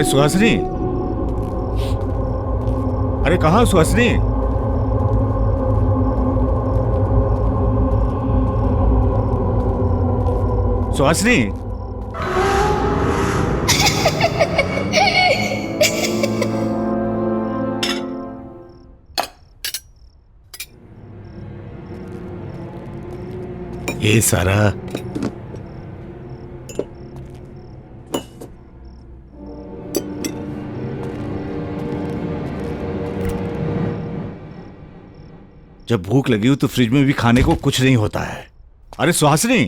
अरे सुहासिनी, अरे कहाँ सुहासिनी? सुहासिनी, ये सारा जब भूख लगी हो तो फ्रिज में भी खाने को कुछ नहीं होता है। अरे सुहासिनी,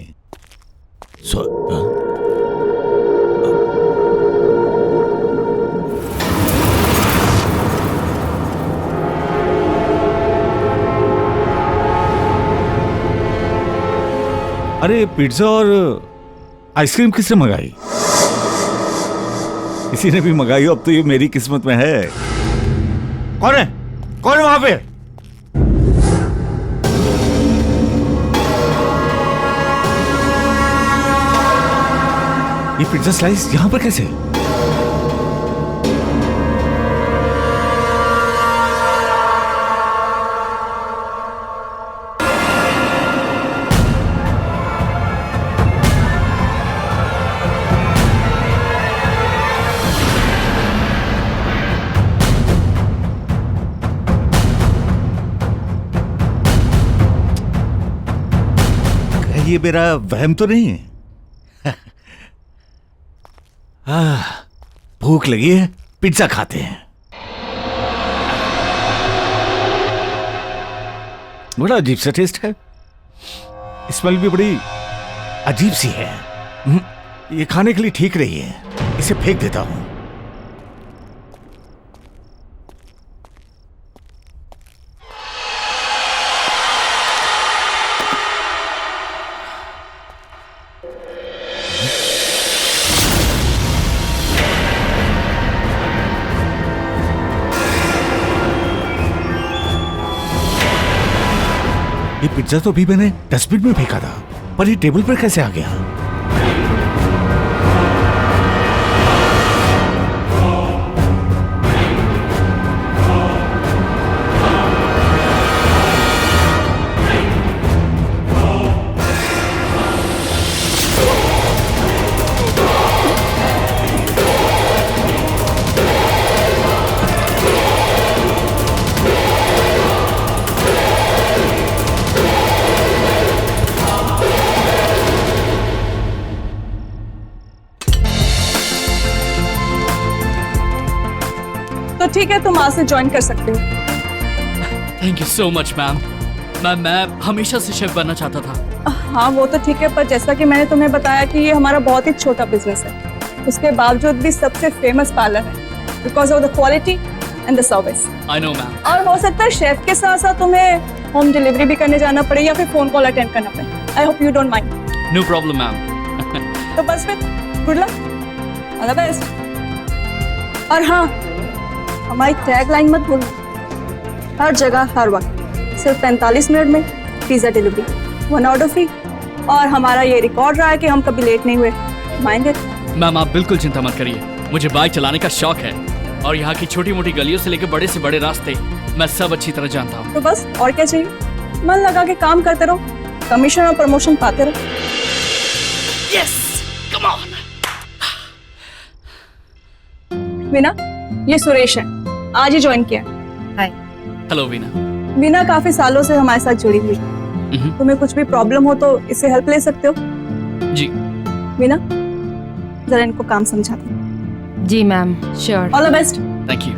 अरे पिज्जा और आइसक्रीम किसने मंगाई? किसी ने भी मंगाई हो, अब तो ये मेरी किस्मत में है। कौन है? कौन है वहां पे? ये पिज्जा स्लाइस यहां पर कैसे? ये मेरा वहम तो नहीं है? भूख लगी है, पिज्जा खाते हैं। बड़ा अजीब सा टेस्ट है, स्मेल भी बड़ी अजीब सी है। ये खाने के लिए ठीक नहीं है, इसे फेंक देता हूं। ये पिज्जा तो अभी मैंने डस्टबिन में फेंका था, पर ये टेबल पर कैसे आ गया? तो ठीक है, तुम आज से ज्वाइन कर सकते हो। Thank you so much ma'am. मैं हमेशा से शेफ बनना चाहता था। हाँ वो तो ठीक है, पर जैसा कि मैंने तुम्हें बताया कि ये हमारा बहुत ही छोटा बिजनेस है, उसके बावजूद भी सबसे फेमस पार्लर है because of the quality and the service. I know ma'am. और हो सकता है शेफ के साथ साथ तुम्हें होम डिलीवरी भी करने जाना पड़े या फिर फोन कॉल अटेंड करना पड़े। I hope you don't mind. No problem ma'am. तो बस फिर good luck, all the best. और हाँ, हमारी टैग लाइन मत भूलना, हर जगह हर वक्त सिर्फ 45 मिनट में पिज्जा डिलीवरी, 1 ऑर्डर फ्री। और हमारा ये रिकॉर्ड रहा है कि हम कभी लेट नहीं हुए। Mind it. मैम आप बिल्कुल चिंता मत करिए, मुझे बाइक चलाने का शौक है और यहाँ की छोटी मोटी गलियों से लेकर बड़े से बड़े रास्ते मैं सब अच्छी तरह जानता हूँ। तो बस और क्या चाहिए, मन लगा के काम करते रहो, कमीशन और प्रमोशन पाते रहो। Yes, come on. वीना, ये सुरेश है, आज ही ज्वाइन किया। हाय। हेलो वीना। वीना काफी सालों से हमारे साथ जुड़ी हुई है। तुम्हें कुछ भी प्रॉब्लम हो तो इससे हेल्प ले सकते हो। जी। वीना, जरा इनको काम समझा दो। जी ma'am, sure. All the best. Thank you.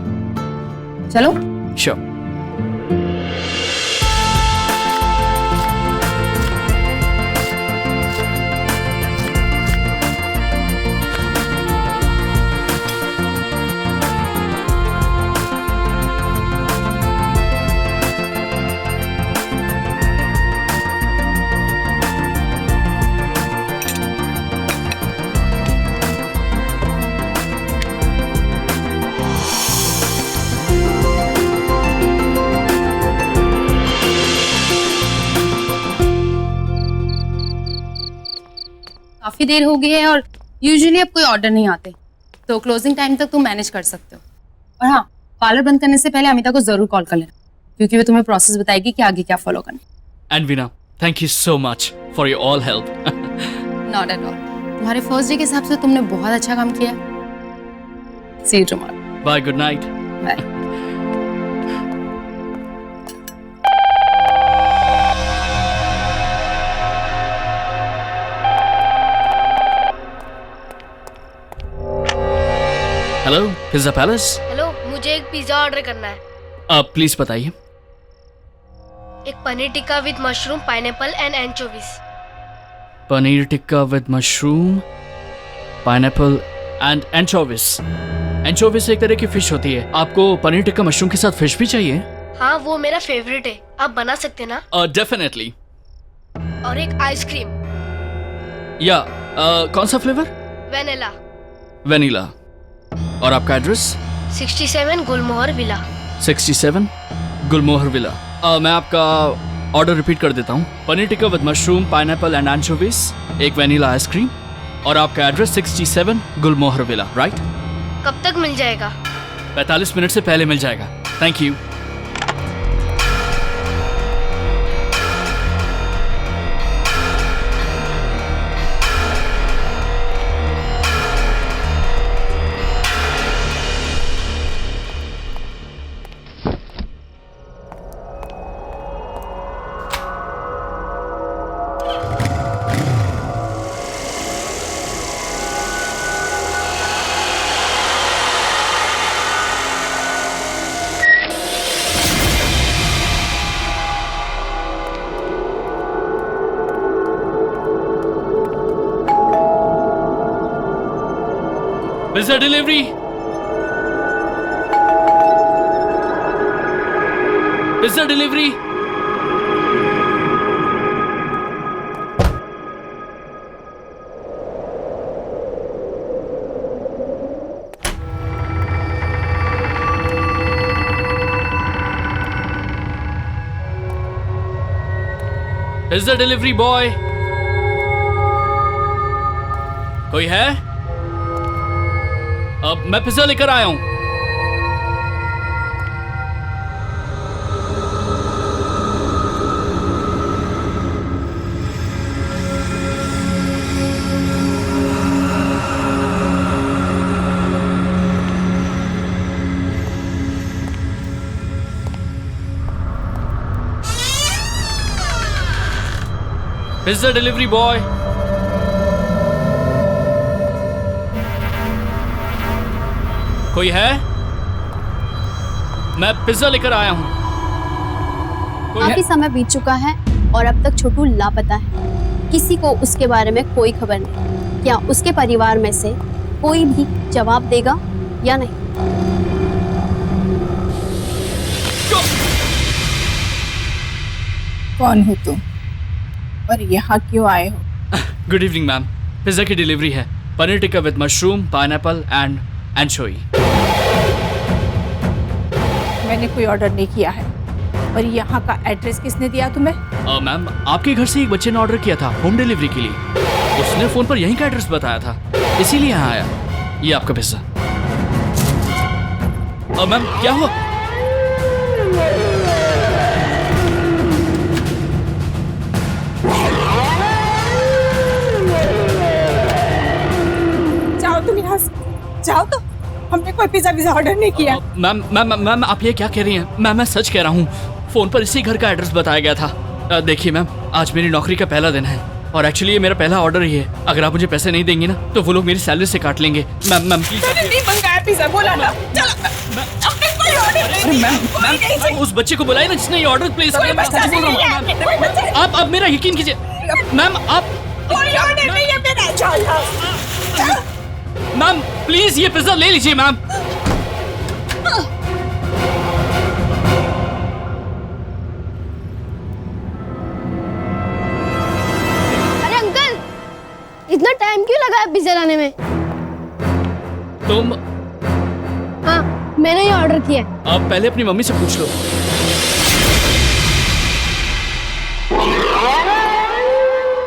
चलो। श्योर। काफी देर हो गई है और यूजुअली अब कोई ऑर्डर नहीं आते, तो क्लोजिंग टाइम तक तुम मैनेज कर सकते हो। और हाँ, पार्लर बंद करने से पहले अमिता को जरूर कॉल कर लेना, क्योंकि वो तुम्हें प्रोसेस बताएगी कि आगे क्या फॉलो करना। And Veena, thank you so much for your all help. Not at all. तुम्हारे फर्स्ट डे के हिसाब से तुमने बहुत अच्छा काम किया। See you tomorrow. Bye, good night. Bye. Hello, pizza palace. Hello, मुझे एक पिज्जा ऑर्डर करना है। आप प्लीज बताइए। एक paneer tikka with mushroom, pineapple and anchovies. Paneer tikka with mushroom, pineapple and anchovies. Anchovies एक तरह की फिश होती है। आपको पनीर टिक्का मशरूम के साथ फिश भी चाहिए? हाँ, वो मेरा फेवरेट है। आप बना सकते ना? डेफिनेटली। और एक आइसक्रीम। या कौन सा फ्लेवर? वेनिला। वेनिला। और आपका address? 67 Gulmohar villa. 67 Gulmohar villa. मैं आपका ऑर्डर रिपीट कर देता हूँ। Paneer tikka with mushroom, pineapple and anchovies, एक वेनिला आइसक्रीम, और आपका एड्रेस 67 गुलमोहर विला, राइट? कब तक मिल जाएगा? 45 मिनट से पहले मिल जाएगा। Thank you. Pizza delivery. Pizza delivery. Pizza delivery boy. कोई है? अब मैं पिज्जा लेकर आया हूं। Pizza delivery boy. कोई है? मैं पिज्जा लेकर आया हूं। काफी समय बीत चुका है और अब तक छोटू लापता है। किसी को उसके बारे में कोई खबर नहीं। क्या उसके परिवार में से कोई भी जवाब देगा या नहीं? कौन हो तुम और यहाँ क्यों आए हो? गुड इवनिंग मैम, पिज्जा की डिलीवरी है। Paneer tikka with mushroom, pineapple and anchovy. मैंने कोई ऑर्डर नहीं किया है। और यहाँ का एड्रेस किसने दिया तुम्हें? मैम, आपके घर से एक बच्चे ने ऑर्डर किया था होम डिलीवरी के लिए। उसने फोन पर यहीं का एड्रेस बताया था, इसीलिए यहाँ आया। ये आपका पिज्जा। मैम, क्या हुआ? जाओ तुम यहाँ से, जाओ। तो हमने कोई पिज्जा ऑर्डर नहीं किया। मैम मैम मैम, आप ये क्या कह रही हैं? मैम, मैं सच कह रहा हूँ। फोन पर इसी घर का एड्रेस बताया गया था। देखिए मैम, आज मेरी नौकरी का पहला दिन है और एक्चुअली ये मेरा पहला ऑर्डर ही है। अगर आप मुझे पैसे नहीं देंगे ना तो वो लोग मेरी सैलरी से काट लेंगे। Ma'am please. नहीं मंगाया पिज्जा, बोला ना। चलो, हमने कोई ऑर्डर नहीं किया। मैम, उस बच्चे को बुलाइए ना जिसने ये ऑर्डर प्लेस किया। आप मेरा यकीन कीजिए मैम। आप कोई ऑर्डर नहीं है मेरा। चलो मैम, प्लीज ये पिज्जा ले लीजिए मैम। अरे अंकल, इतना टाइम क्यों लगा है पिज्जा लाने में? तुम? हाँ, मैंने ये ऑर्डर किया। आप पहले अपनी मम्मी से पूछ लो।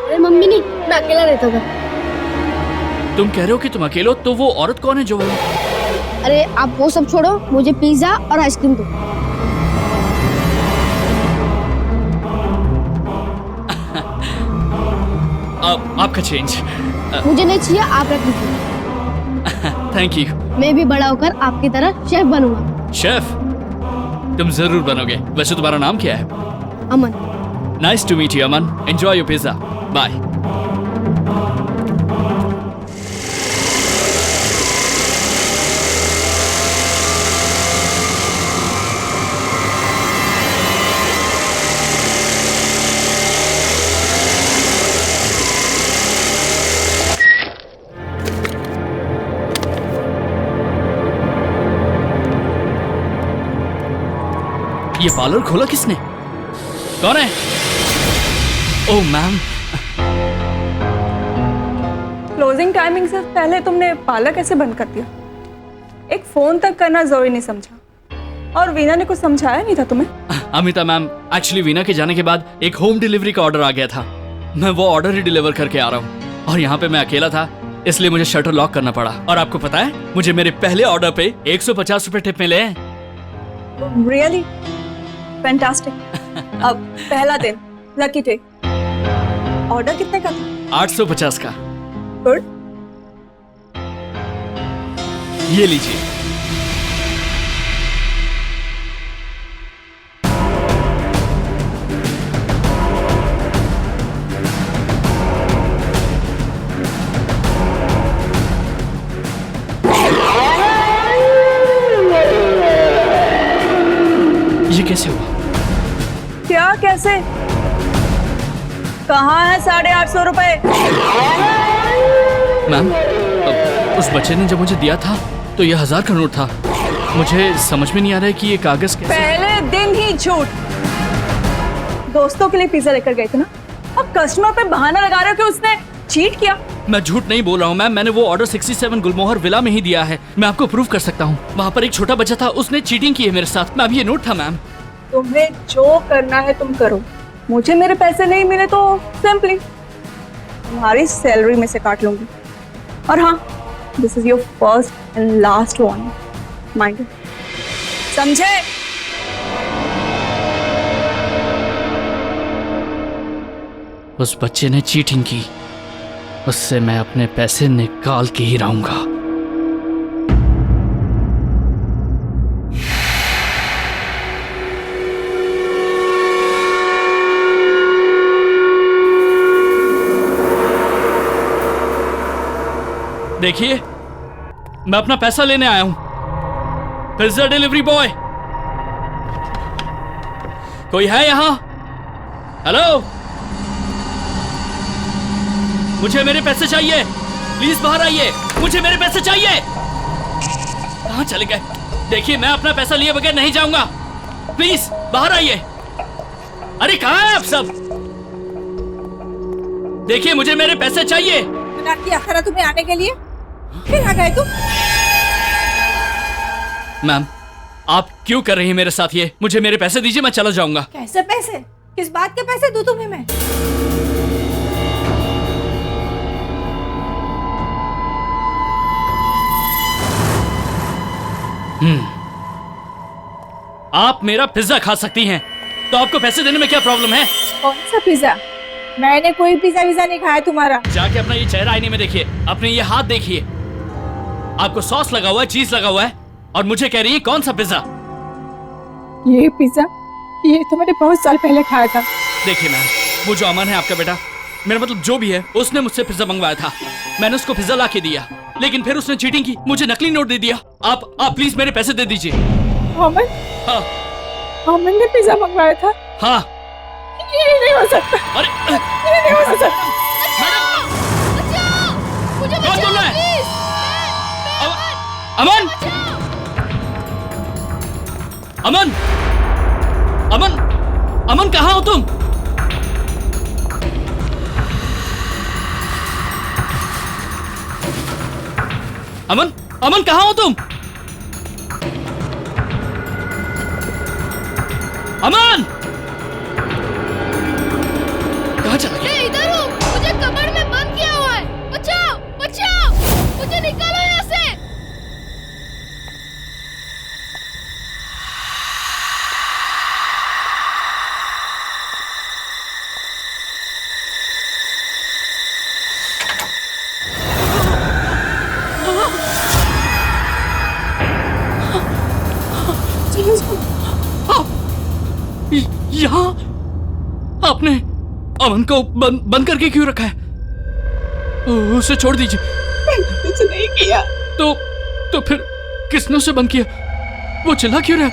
अरे मम्मी नहीं, मैं अकेला रहता था। तुम कह रहे हो कि तुम अकेले हो, तो वो औरत कौन है जो अरे आप वो सब छोड़ो, मुझे पिज्जा और आइसक्रीम दो। आपका चेंज। मुझे नहीं चाहिए, आप रख लीजिए। Thank you. मैं भी बड़ा होकर आपकी तरह शेफ बनूंगा। शेफ? तुम जरूर बनोगे। वैसे तुम्हारा नाम क्या है? Aman. Nice to meet you Aman. Enjoy your pizza. Bye. ये पार्लर खोला किसने? कौन है? ओह मैम। क्लोजिंग टाइमिंग से पहले तुमने पार्लर कैसे बंद कर दिया? एक फोन तक करना जरूरी नहीं समझा? और वीना ने कुछ समझाया नहीं था तुम्हें? अमिता मैम, एक्चुअली वीना के जाने के बाद एक होम डिलीवरी का ऑर्डर आ गया था। मैं वो ऑर्डर ही डिलीवर करके आ रहा हूँ और यहाँ पे मैं अकेला था, इसलिए मुझे शटर लॉक करना पड़ा। और आपको पता है, मुझे मेरे पहले ऑर्डर पे 150 रुपए टिप मिले हैं। Really fantastic. अब पहला दिन, लकी डे। ऑर्डर कितने का था? 850 का। गुड। ये लीजिए। ये कैसे हुआ? क्या कैसे? कहाँ है 850 रुपए? मैम, उस बच्चे ने जब मुझे दिया था तो ये 1000 का नोट था। मुझे समझ में नहीं आ रहा है कि ये कागज कैसे। पहले दिन ही झूठ। दोस्तों के लिए पिज्जा लेकर गए थे ना, अब कस्टमर पे बहाना लगा रहे हो कि उसने चीट किया। मैं झूठ नहीं बोल रहा हूँ मैम, मैंने वो ऑर्डर 67 गुलमोहर विला में ही दिया है। मैं आपको प्रूव कर सकता हूँ। वहाँ पर एक छोटा बच्चा था, उसने चीटिंग की है मेरे साथ। मैम, ये नोट था मैम। तुम्हें जो करना है तुम करो। मुझे मेरे पैसे नहीं मिले तो सिंपली तुम्हारी सैलरी में से काट लूंगी। और हाँ, this is your first and last warning, mind. समझे? उस बच्चे ने चीटिंग की, उससे मैं अपने पैसे निकाल के ही रहूंगा। देखिए, मैं अपना पैसा लेने आया हूं। पिज्जा डिलीवरी बॉय, कोई है यहां? हेलो, मुझे मेरे पैसे चाहिए। प्लीज बाहर आइए, मुझे मेरे पैसे चाहिए। कहां चले गए? देखिए, मैं अपना पैसा लिए बगैर नहीं जाऊंगा। प्लीज बाहर आइए। अरे कहां है आप सब? देखिए, मुझे मेरे पैसे चाहिए। किया खरा तुम्हें आने के लिए, फिर आ गए तुम। मैम, आप क्यों कर रही हैं मेरे साथ ये? मुझे मेरे पैसे दीजिए, मैं चला जाऊंगा। कैसे पैसे? किस बात के पैसे दूं तुम्हें मैं? आप मेरा पिज्जा खा सकती हैं, तो आपको पैसे देने में क्या प्रॉब्लम है? कौन सा पिज्जा? मैंने कोई पिज्जा विज़ा नहीं खाया तुम्हारा। जाके अपना ये चेहरा आईने में देखिए, अपने ये हाथ देखिए। आपको सॉस लगा हुआ है, चीज लगा हुआ है, और मुझे कह रही है कौन सा पिज्जा? ये पिज्जा, ये तो मैंने बहुत साल पहले खाया था। देखिए मैम, वो जो अमन है आपका बेटा, मेरा मतलब जो भी है, उसने मुझसे पिज्जा मंगवाया था। मैंने उसको पिज्जा ला के दिया, लेकिन फिर उसने चीटिंग की, मुझे नकली नोट दे दिया। आप प्लीज मेरे पैसे दे दीजिए। अमन? हाँ। अमन ने पिज्जा मंगवाया था? हाँ। ये नहीं हो सकता। अरे ये नहीं हो सकता। कौन बोल रहा है? अमन! अमन! अमन! अमन, कहाँ हो तुम? अमन! अमन, कहाँ हो तुम? अमन! कहाँ चला गया? मैं इधर हूँ, मुझे कमर में बंद किया हुआ है। बचाओ, बचाओ! यहाँ आपने अमन को बंद करके क्यों रखा है? उसे छोड़ दीजिए। कुछ नहीं किया। तो फिर किसने उसे बंद किया? वो चिल्ला क्यों रहा है?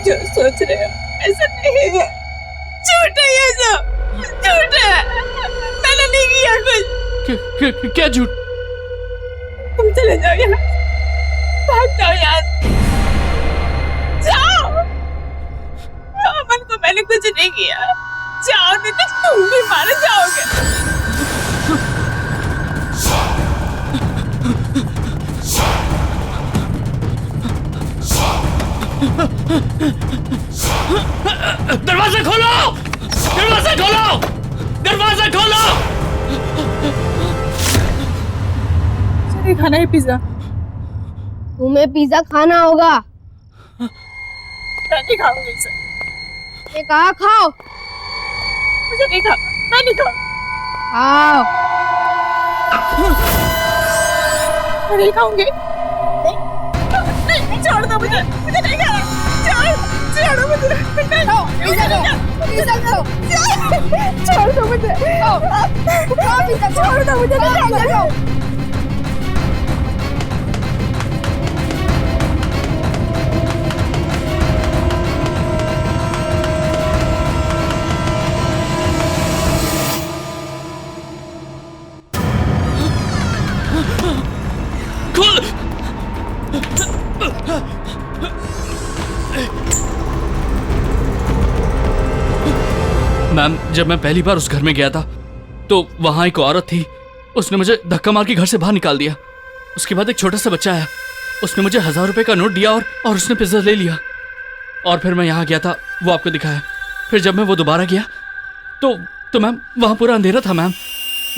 जो सोच रहे हो ऐसा नहीं है, झूठ है ये सब, झूठ है। मैंने नहीं किया कुछ। क्या झूठ? तुम चले जाओ यहाँ, भाग जाओ यहाँ से। जाओ। अमन को मैंने कुछ नहीं किया। जाओ, नहीं तो तुम भी मारे जाओगे। दरवाजा खोलो! दरवाजा खोलो! दरवाजा खोलो! मुझे खाना है पिज्जा। तुम्हें पिज्जा खाना होगा। मैं नहीं खाऊंगी इसे। ये कहा खाओ। मुझे नहीं खा, मैं नहीं खाऊं। खाओ। मैं नहीं खाऊंगी। नहीं, छोड़ दो मुझे नहीं खाना। छोड़ मुझे। नहीं खाओ, पिज्जा खाओ। पिज्जा खाओ। छोड़ दो मुझे। खाओ पिज्जा। छोड़ दो मुझे। पिज्जा खाओ। खोल! मैम, जब मैं पहली बार उस घर में गया था तो वहां एक औरत थी। उसने मुझे धक्का मार के घर से बाहर निकाल दिया। उसके बाद एक छोटा सा बच्चा आया, उसने मुझे 1000 रुपए का नोट दिया और उसने पिज्जा ले लिया। और फिर मैं यहाँ गया था, वो आपको दिखाया। फिर जब मैं वो दोबारा गया तो मैम वहाँ पूरा अंधेरा था। मैम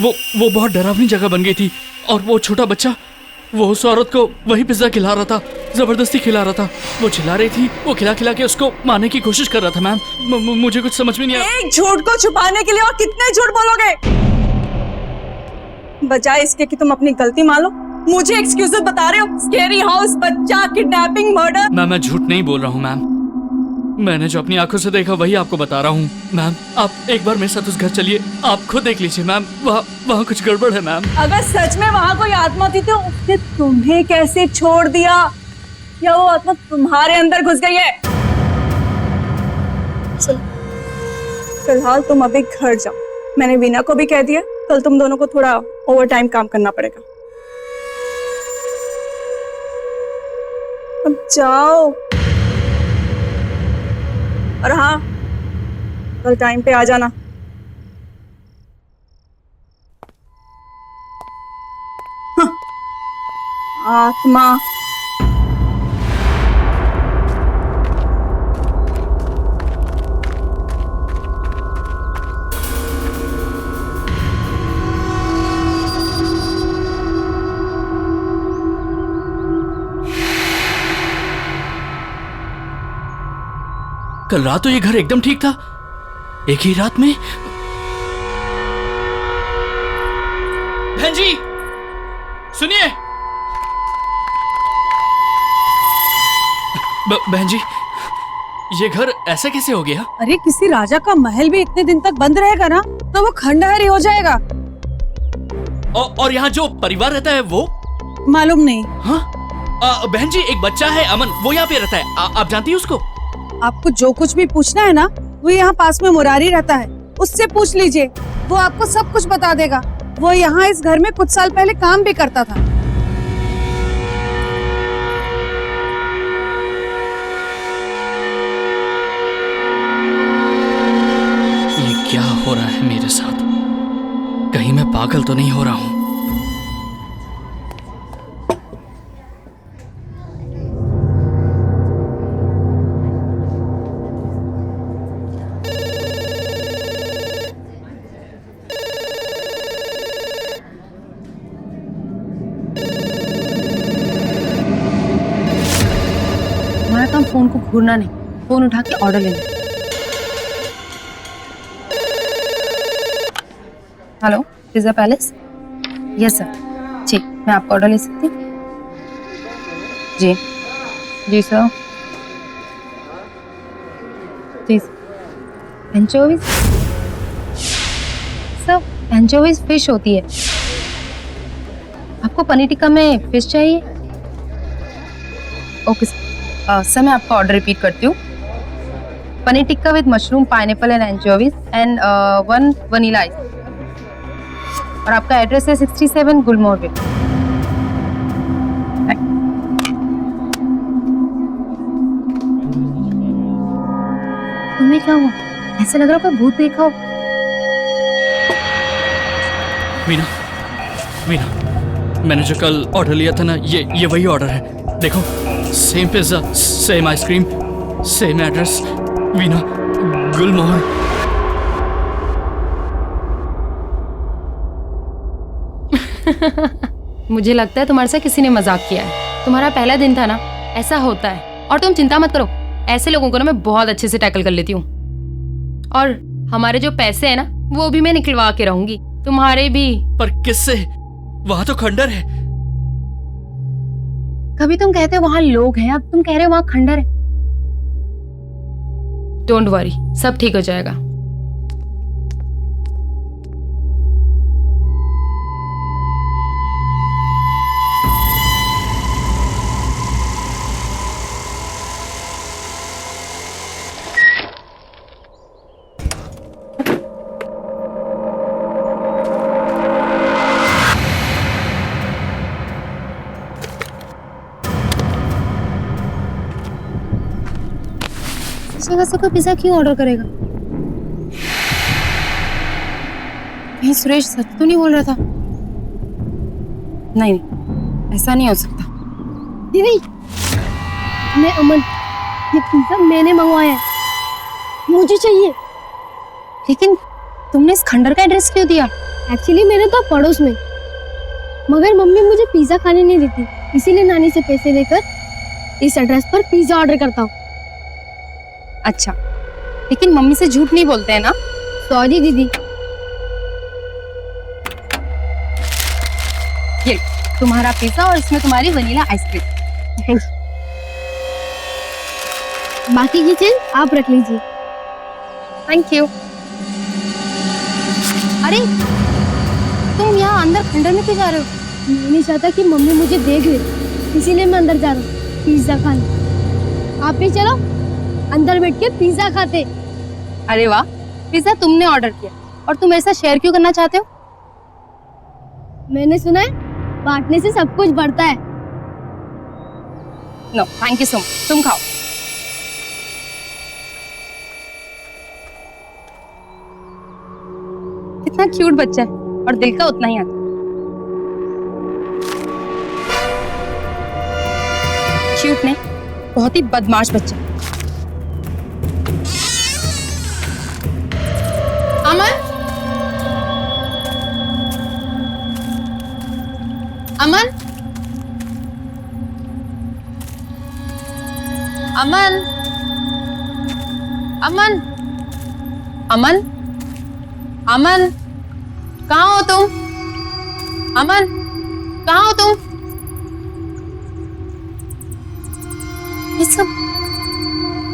वो बहुत डरावनी जगह बन गई थी। और वो छोटा बच्चा वो उस औरत को वही पिज्जा खिला रहा था, जबरदस्ती खिला रहा था। वो चिल्ला रही थी, वो खिला खिला के उसको मारने की कोशिश कर रहा था। मैम मुझे कुछ समझ में नहीं आया। एक झूठ को छुपाने के लिए और कितने झूठ बोलोगे? बजाय इसके कि तुम अपनी गलती मान लो, मुझे एक्सक्यूजेस बता रहे हो। स्केरी हाउस, बच्चा, किडनैपिंग, मर्डर। मैम, मैं झूठ नहीं बोल रहा हूँ। मैम, मैंने जो अपनी आंखों से देखा वही आपको बता रहा हूँ। मैम, आप एक बार मेरे साथ उस घर चलिए, आप खुद देख लीजिए। मैम, वहाँ कुछ गड़बड़ है। मैम, अगर सच में वहाँ कोई आत्मा थी तो उसने तुम्हें कैसे छोड़ दिया? या वो आत्मा तुम्हारे अंदर घुस गई है? चलो, फिलहाल तुम अभी घर जाओ। मैंने वीना को भी कह दिया, कल तुम दोनों को थोड़ा ओवर टाइम काम करना पड़ेगा। अब जाओ। और हाँ, कल टाइम पे आ जाना। आत्मा। कल रात तो ये घर एकदम ठीक था। एक ही रात में। बहन जी, सुनिए। बहन जी, ये घर ऐसा कैसे हो गया? अरे किसी राजा का महल भी इतने दिन तक बंद रहेगा ना तो वो खंडहर ही हो जाएगा। और यहाँ जो परिवार रहता है वो? मालूम नहीं। हाँ? बहन जी, एक बच्चा है अमन, वो यहाँ पे रहता है। आप जानती है उसको? आपको जो कुछ भी पूछना है ना, वो यहाँ पास में मुरारी रहता है, उससे पूछ लीजिए। वो आपको सब कुछ बता देगा। वो यहाँ इस घर में कुछ साल पहले काम भी करता था। ये क्या हो रहा है मेरे साथ? कहीं मैं पागल तो नहीं हो रहा हूँ? हमारा काम फोन को घूरना नहीं, फोन उठा के ऑर्डर लेना। Hello, pizza palace? Yes sir. जी, मैं आपका ऑर्डर ले सकती हूँ? जी जी सर। जी एंचोवीज? सब एंचोवीज फिश होती है। आपको पनीर टिक्का में फिश चाहिए? ओके सर, मैं आपका ऑर्डर रिपीट करती हूँ। Paneer tikka with mushroom, pineapple and anchovies and 1 vanilla ice. और आपका एड्रेस है 67 गुलमोहर वे। तुम्हें क्या हुआ? ऐसे लग रहा है कोई भूत देखा हो। मीना, मीना, मैंने जो कल ऑर्डर लिया था ना, ये वही ऑर्डर है। देखो, same pizza, same ice cream, same address. Meena, Gulmohar. मुझे लगता है तुम्हारे साथ किसी ने मजाक किया है। तुम्हारा पहला दिन था ना, ऐसा होता है। और तुम चिंता मत करो, ऐसे लोगों को ना मैं बहुत अच्छे से टैकल कर लेती हूँ। और हमारे जो पैसे हैं ना, वो भी मैं निकलवा के रहूंगी, तुम्हारे भी। पर किससे? वहां तो खंडर है। कभी तुम कहते हो वहां लोग हैं, अब तुम कह रहे हो वहां खंडर है। डोंट वरी, सब ठीक हो जाएगा। ऐसा कोई पिज्जा क्यों ऑर्डर करेगा? कहीं सुरेश सच तो नहीं बोल रहा था? नहीं, ऐसा नहीं हो सकता। दीदी, मैं अमन, ये पिज्जा मैंने मंगवाया है, मुझे चाहिए। लेकिन तुमने इस खंडर का एड्रेस क्यों दिया? एक्चुअली मेरे तो पड़ोस में, मगर मम्मी मुझे पिज्जा खाने नहीं देती, इसीलिए नानी से पैसे लेकर इस एड्रेस पर पिज्जा ऑर्डर करता हूँ। अच्छा, लेकिन मम्मी से झूठ नहीं बोलते हैं ना? सॉरी दीदी। ये तुम्हारा पिज्जा और इसमें तुम्हारी वनीला आइसक्रीम। Thank you. बाकी की चीज आप रख लीजिए। Thank you. अरे तुम यहाँ अंदर खंडर में क्यों जा रहे हो? मैं नहीं चाहता कि मम्मी मुझे देख ले, इसीलिए मैं अंदर जा रहा हूँ पिज्जा खाने। आप भी चलो, अंदर बैठ के पिज्जा खाते। अरे वाह, पिज्जा तुमने ऑर्डर किया और तुम मेरे साथ शेयर क्यों करना चाहते हो? मैंने सुना है बांटने से सब कुछ बढ़ता है। No thank you so much, तुम खाओ। कितना क्यूट बच्चा है और दिल का उतना ही आता। क्यूट नहीं, बहुत ही बदमाश बच्चा। अमन, अमन, अमन, अमन, अमन, अमन, कहाँ हो तुम? अमन, कहाँ हो तुम? ये सब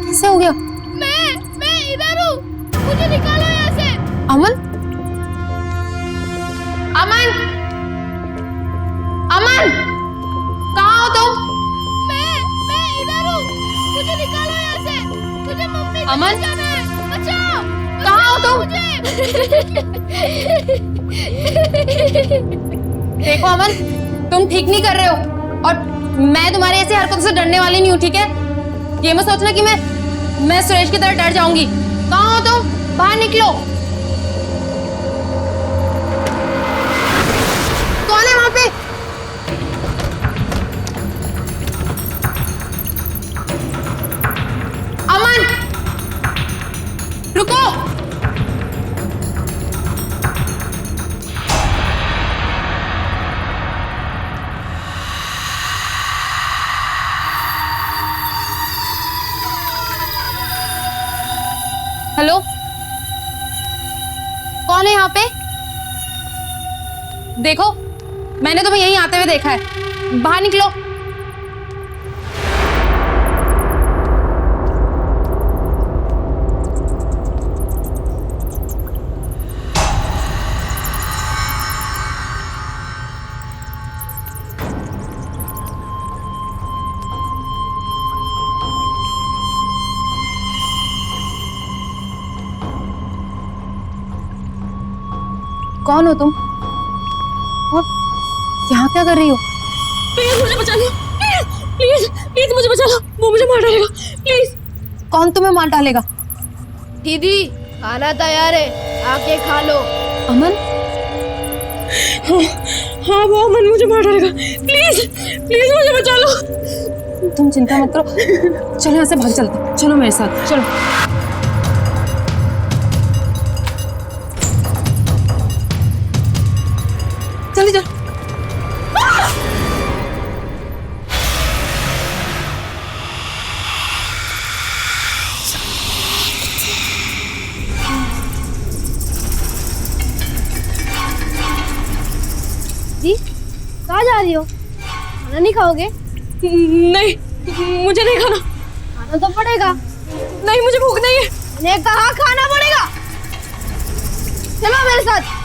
कैसे हो गया? मैं इधर हूँ, मुझे निकालो यहाँ से। अमन, अमन, अमन, कहाँ हो तुम? मैं इधर हूँ, मुझे निकालो यहाँ से। मुझे मम्मी के अमन? पास जाना है, बचाओ। कहाँ हो तुम? देखो अमन, तुम ठीक नहीं कर रहे हो और मैं तुम्हारे ऐसी हरकतों से डरने वाली नहीं हूँ, ठीक है? ये मत सोचना कि मैं सुरेश की तरह डर जाऊंगी। कहाँ हो तुम? बाहर निकलो। कौन है वहां पे? अमन, रुको। हेलो, कौन है यहाँ पे? देखो, मैंने तुम्हें यहीं आते हुए देखा है। बाहर निकलो। कौन हो तुम? और यहाँ क्या कर रही हो? प्लीज मुझे बचा लो, प्लीज प्लीज मुझे बचा लो, वो मुझे मार डालेगा, प्लीज। कौन तुम्हें मार डालेगा? दीदी खाना तैयार है, आके खा लो। अमन? हाँ वो अमन मुझे मार डालेगा, प्लीज प्लीज मुझे बचा लो। तुम चिंता मत करो, चलो यहाँ से भाग चलते, चलो मेरे साथ चलो। जल्दी चल। जी कहाँ जा रही हो? खाना नहीं खाओगे? नहीं मुझे नहीं खाना। खाना तो पड़ेगा। नहीं मुझे भूख नहीं है। मैंने कहा खाना पड़ेगा। चलो मेरे साथ।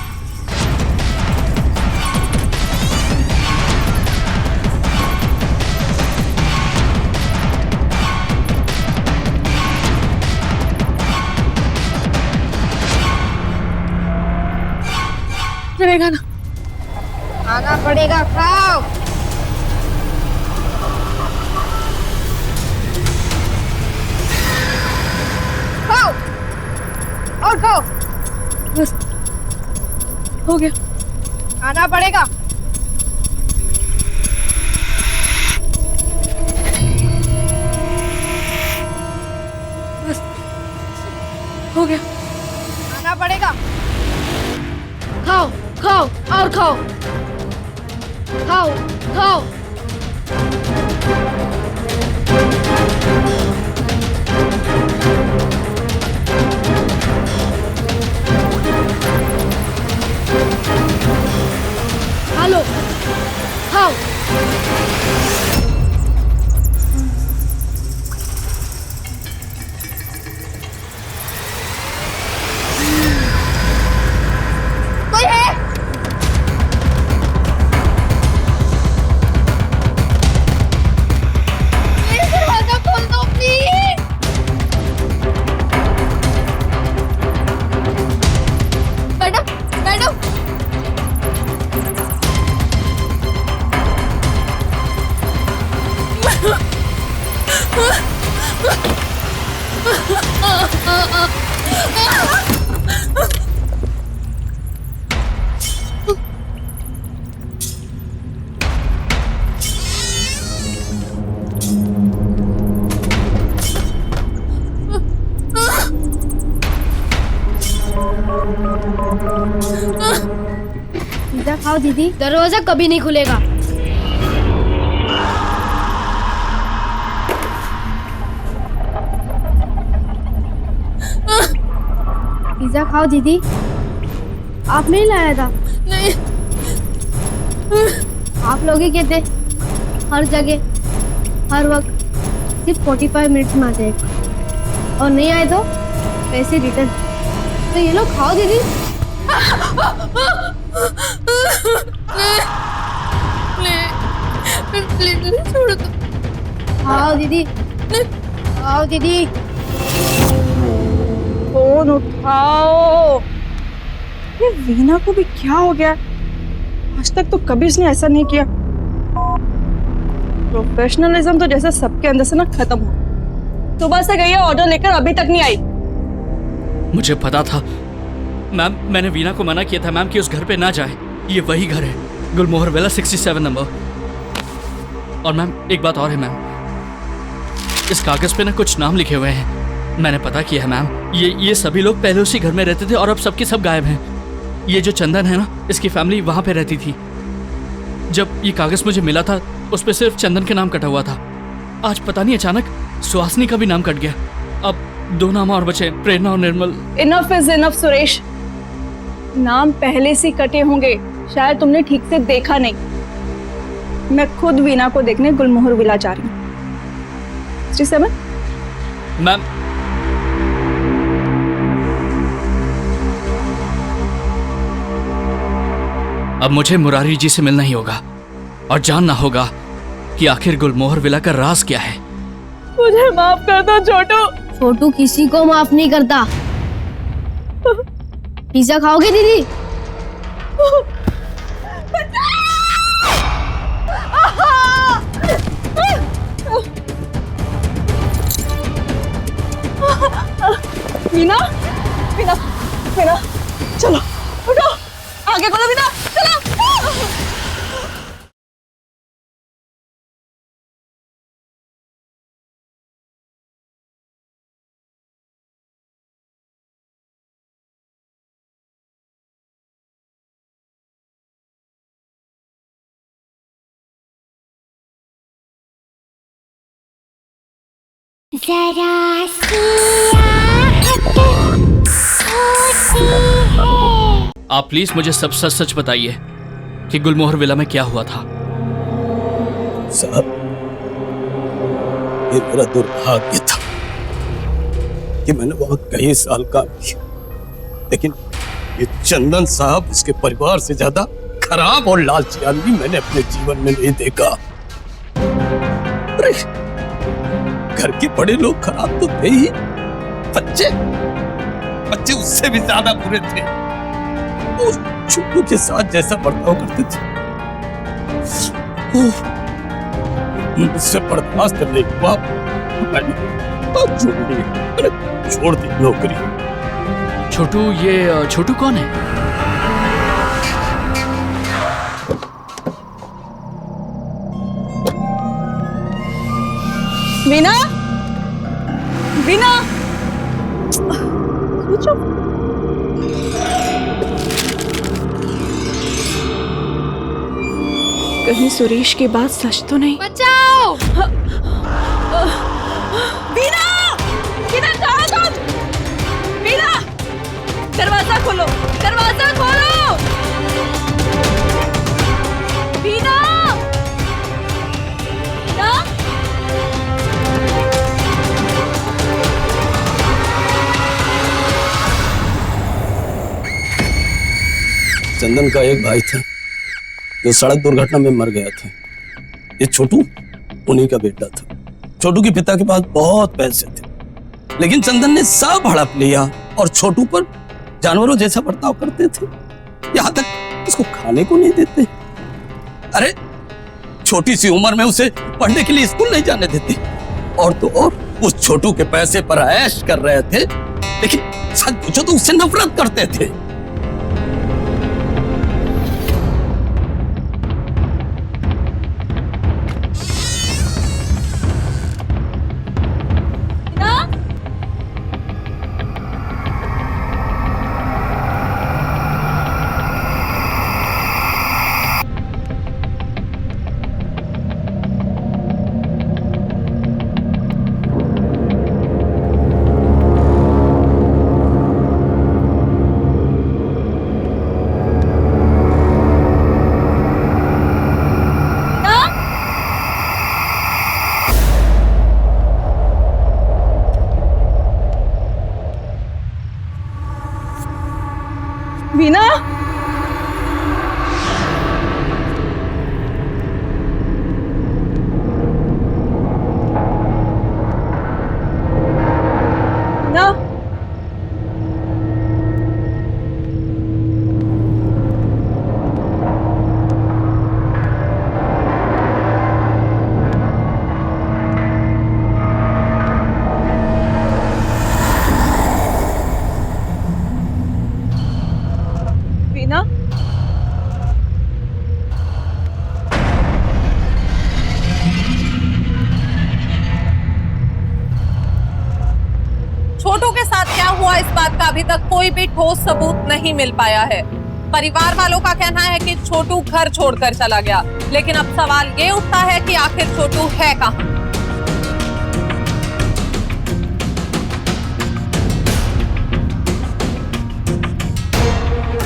नहीं खाना। खाना पड़ेगा, खाओ। खाओ और खाओ। बस हो गया। खाना पड़ेगा। बस हो गया। खाना पड़ेगा। खाओ खाओ और खाओ। खाओ खाओ। खा लो, खाओ। कोई है? मेरे दरवाजा खोल दो प्लीज। मैडम मैडम पिज्जा खाओ दीदी। दरवाजा कभी नहीं खुलेगा। पिज्जा खाओ दीदी। आप नहीं लाया था? नहीं। आप लोग ही कहते हर जगह हर वक्त सिर्फ 45 मिनट्स में आ जाएगा और नहीं आए तो पैसे रिटर्न। तो ये लोग खाओ दीदी। प्लीज छोड़ दो। खाओ दीदी, खाओ दीदी। फोन उठाओ। ये वीना को भी क्या हो गया? आज तक तो कभी इसने ऐसा नहीं किया। प्रोफेशनलिज्म तो जैसे सबके अंदर से ना खत्म हो। सुबह से गई है ऑर्डर लेकर, अभी तक नहीं आई। मुझे पता था मैम, मैंने वीना को मना किया था मैम कि उस घर पे ना जाए। ये वही घर है, गुलमोहर विला 67 नंबर। और मैम एक बात और है मैम, इस कागज पे ना कुछ नाम लिखे हुए हैं। मैंने पता किया है मैम, ये सभी लोग पहले उसी घर में रहते थे और अब सबके सब गायब हैं। ये जो चंदन है ना, इसकी फैमिली वहाँ पे रहती थी। जब ये कागज मुझे मिला था उस पर सिर्फ चंदन के नाम कटा हुआ था। आज पता नहीं अचानक सुहासनी का भी नाम कट गया। अब 2 नाम और बचे, प्रेरणा और Nirmal. Enough is enough Suresh. नाम पहले से कटे होंगे, शायद तुमने ठीक से देखा नहीं। मैं खुद वीना को देखने गुलमोहर विला जा रही हूँ। 67 मैम अब मुझे मुरारी जी से मिलना ही होगा और जानना होगा कि आखिर गुलमोहर विला का राज क्या है। मुझे माफ कर दो छोटू। छोटू किसी को माफ नहीं करता। पिज्जा खाओगे दीदी? मीना मीना मीना चलो उठो आगे खोलो मीना चलो जरा सी आहट होती है। आप प्लीज मुझे सब सच सच बताइए कि गुलमोहर विला में क्या हुआ था। साहब, ये मेरा दुर्भाग्य था कि मैंने वहां कई साल काम किया, लेकिन ये चंदन साहब, इसके परिवार से ज्यादा खराब और लालची आदमी मैंने अपने जीवन में नहीं देखा। अरे घर के बड़े लोग खराब तो थे ही, बच्चे बच्चे उससे भी ज्यादा बुरे थे। उस छोटू के साथ जैसा बर्ताव करते थे मुझसे बर्दाश्त करने के बाद मैंने छोड़ दी नौकरी। छोटू, ये छोटू कौन है? मीना मीना सोचो कहीं सुरेश की बात सच तो नहीं। बचाओ! मीना किधर जाओ तुम? मीना दरवाजा खोलो, दरवाजा खोलो। मीना मीना चंदन का एक भाई था जो सड़क दुर्घटना में मर गया था। ये छोटू उन्हीं का बेटा था। छोटू के पिता के पास बहुत पैसे थे, लेकिन चंदन ने सब हड़प लिया और छोटू पर जानवरों जैसा बर्ताव करते थे। यहाँ तक उसको खाने को नहीं देते। अरे छोटी सी उम्र में उसे पढ़ने के लिए स्कूल नहीं जाने देते। और तो और उस छोटू के पैसे पर ऐश कर रहे थे, लेकिन सच पूछो तो उससे नफरत करते थे। मीना ना मीना छोटू के साथ क्या हुआ इस बात का अभी तक कोई भी ठोस सबूत नहीं मिल पाया है। परिवार वालों का कहना है कि छोटू घर छोड़कर चला गया, लेकिन अब सवाल ये उठता है कि आखिर छोटू है कहाँ।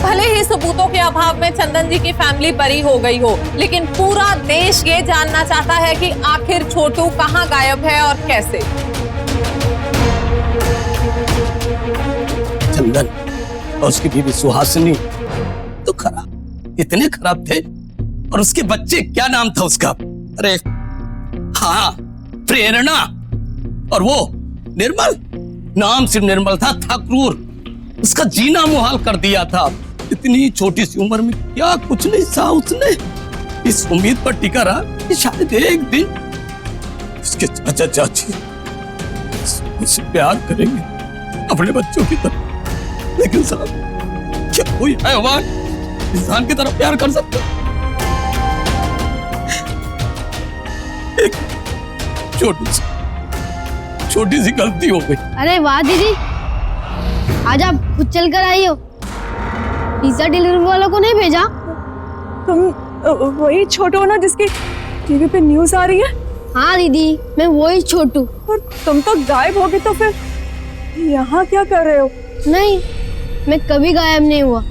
भले ही सबूतों के अभाव में चंदन जी की फैमिली बरी हो गई हो, लेकिन पूरा देश ये जानना चाहता है कि आखिर छोटू कहाँ गायब है और कैसे। चंदन और उसकी बीवी सुहासिनी तो खराब, इतने खराब थे। और उसके बच्चे, क्या नाम था उसका? अरे हाँ, प्रेरणा। और वो निर्मल, नाम सिर्फ निर्मल था क्रूर। उसका जीना मुहाल कर दिया था। इतनी छोटी सी उम्र में क्या कुछ नहीं सहा उसने। इस उम्मीद पर टिका रहा कि शायद एक दिन उसके चाचा चाची उससे प्यार करेंगे अपने बच्चों की तरह। लेकिन साहब, क्या कोई हैवान इंसान की तरह प्यार कर सकता? एक छोटी सी गलती हो गई। अरे वाह दीदी, आज आप खुद चल कर आई हो, पिज्जा डिलीवरी वालों को नहीं भेजा? तुम वही छोटू हो ना जिसकी टीवी पे न्यूज आ रही है? हाँ दीदी, मैं वही छोटू। और तुम तो गायब हो गए, तो फिर यहाँ क्या कर रहे हो? नहीं, मैं कभी गायब नहीं हुआ,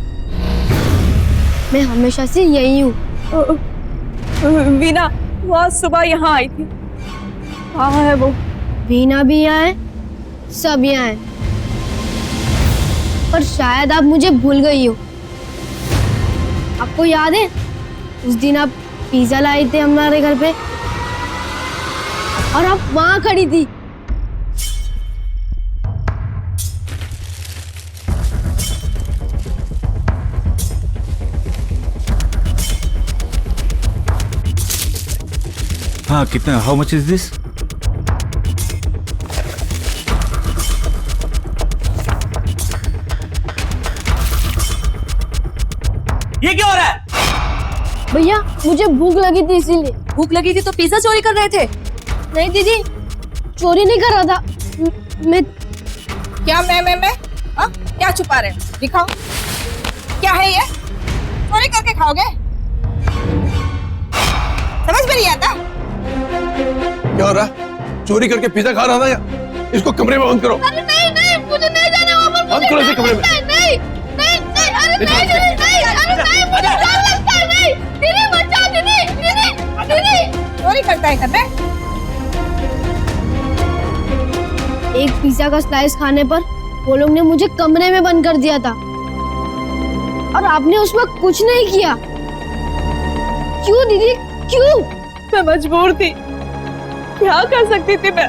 मैं हमेशा से यही हूँ। वीना वो आज सुबह यहाँ आई थी, कहाँ है वो? वीना भी यहाँ है, सब यहाँ है, पर शायद आप मुझे भूल गई हो। आपको याद है उस दिन आप पिज्जा लाए थे हमारे घर पे और आप वहां खड़ी थी? हाँ, कितना? How much is this? ये क्या हो रहा है? भैया मुझे भूख लगी थी इसीलिए। भूख लगी थी तो पिज्जा चोरी कर रहे थे? नहीं दीदी, चोरी नहीं कर रहा था मैं। क्या मैं? हाँ? क्या छुपा रहे हो? दिखाओ, क्या है ये? चोरी करके खाओगे? समझ में नहीं आता? क्या हो रहा है? चोरी करके पिज्जा खा रहा था या? इसको कमरे में बंद करो। अरे नहीं, मुझे नहीं जाना वहाँ पर। बंद करो इसे कमरे में। नहीं, अरे नहीं, मुझे डर लगता है। नहीं, दीदी बचा, दीदी। चोरी करता है घर में? एक पिज्जा का स्लाइस खाने पर वो लोग ने मुझे कमरे में बंद कर दिया था और आपने उस वक्त कुछ नहीं किया। क्यों दीदी, क्यों? मैं मजबूर थी, क्या कर सकती थी मैं?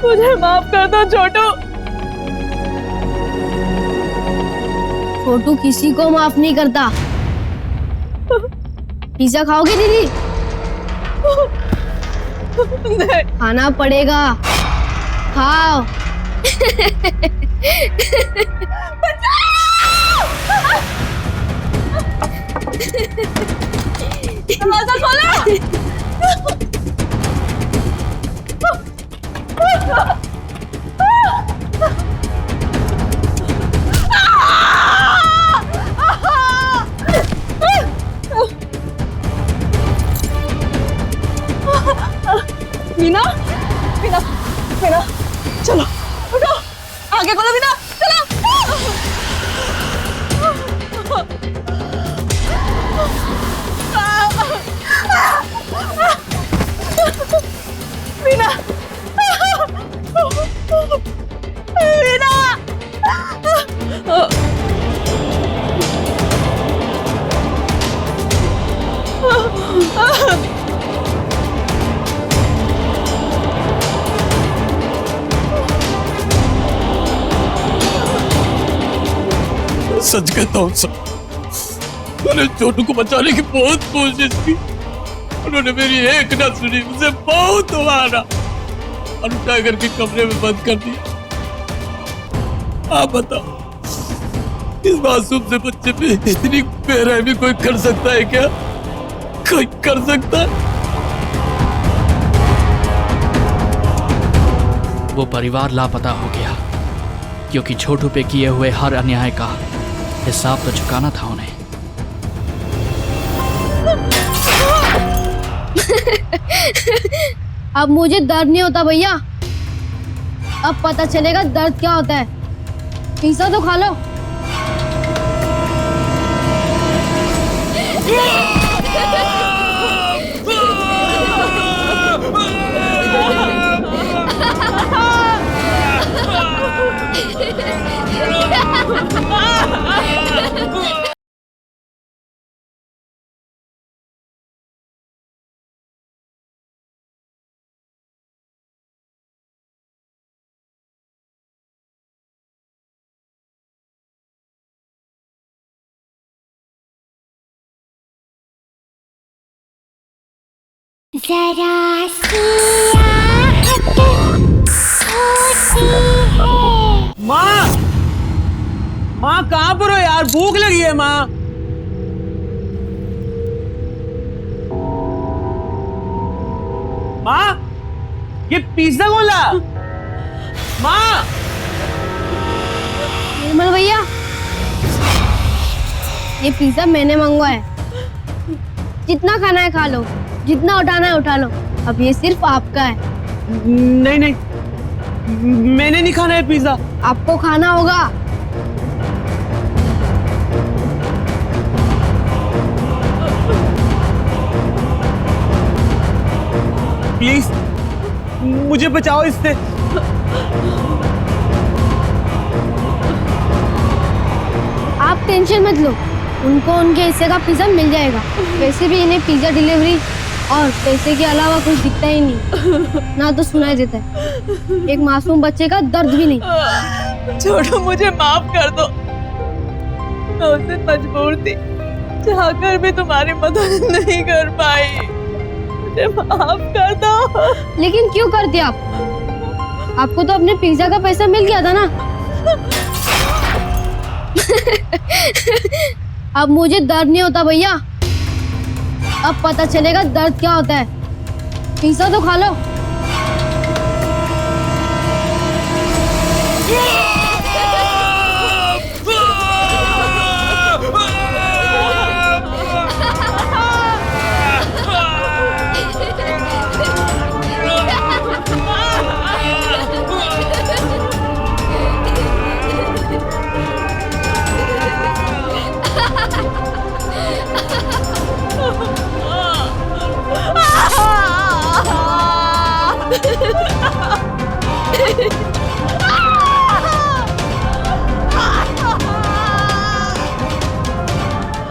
मुझे माफ कर दो छोटू। छोटू किसी को माफ नहीं करता। पिज्जा खाओगे दीदी? नहीं। खाना पड़ेगा, खाओ। दरवाजा खोलो। वीना, वीना, वीना, चलो उठो, आगे खोलो वीना, चलो। वीना, वीना, सच कहता हूँ सर, मैंने छोटू को बचाने की बहुत कोशिश की। उन्होंने मेरी एक न सुनी, मुझे बहुत मारा और उठा करके कमरे में बंद कर दिया। आप बताओ, इस मासूम से बच्चे पे इतनी बेरहमी कोई कर सकता है क्या? कोई कर सकता है? वो परिवार लापता हो गया क्योंकि छोटू पे किए हुए हर अन्याय का हिसाब तो चुकाना था उन्हें। अब मुझे दर्द नहीं होता भैया, अब पता चलेगा दर्द क्या होता है। पिज्जा तो खा लो। जरा सी आहट होती है। माँ, माँ कहाँ पर हो यार? भूख लगी है माँ। माँ, ये पिज्जा कौन ला? माँ, निर्मल भैया, ये पिज्जा मैंने मंगवाया है। जितना खाना है खा लो, जितना उठाना है उठा लो। अब ये सिर्फ आपका है। नहीं नहीं, मैंने नहीं खाना है पिज्जा। आपको खाना होगा। प्लीज मुझे बचाओ इससे। आप टेंशन मत लो, उनको उनके हिस्से का पिज्जा मिल जाएगा। वैसे भी इन्हें पिज्जा डिलीवरी और पैसे के अलावा कुछ दिखता ही नहीं, ना तो सुनाई देता है। एक मासूम बच्चे का दर्द भी नहीं। छोड़ो, मुझे माफ कर दो। मैं उस दिन मजबूर थी, चाहकर भी तुम्हारी मदद नहीं कर पाई। मुझे माफ कर दो। लेकिन क्यों करते आप? आपको तो अपने पिज्जा का पैसा मिल गया था ना। अब मुझे दर्द नहीं होता भैया। अब पता चलेगा दर्द क्या होता है। पिज्जा तो खा लो।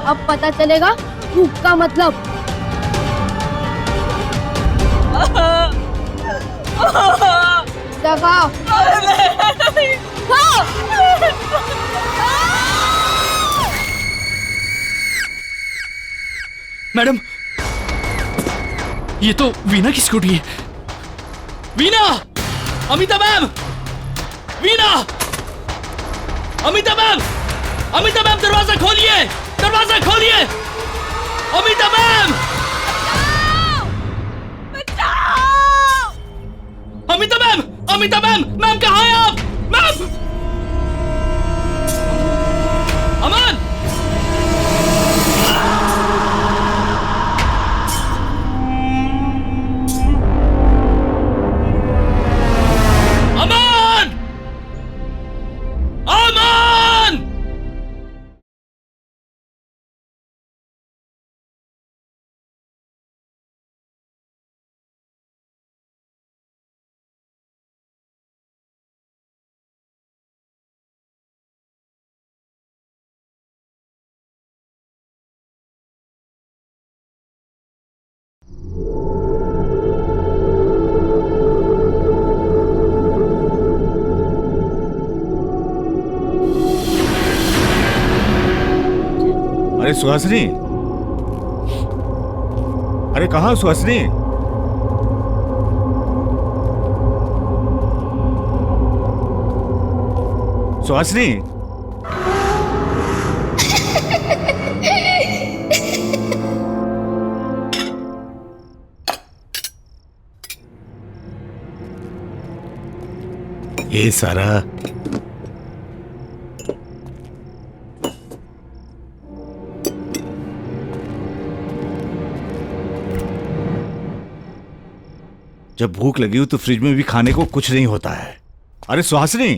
अब पता चलेगा भूख का मतलब। खाओ। मैडम, ये तो वीना की स्कूटी है। Veena! Amita ma'am! Veena! Amita ma'am! Amita ma'am, दरवाजा खोलिए! दरवाजा खोलिए! Amita ma'am! Amita ma'am! Amita ma'am! Ma'am कहाँ हैं आप? मैम! अमन! अमन! अमन! अरे सुहासिनी, अरे कहाँ सुहासिनी? सुहासिनी, ये सारा जब भूख लगी हो तो फ्रिज में भी खाने को कुछ नहीं होता है। अरे सुहासिनी,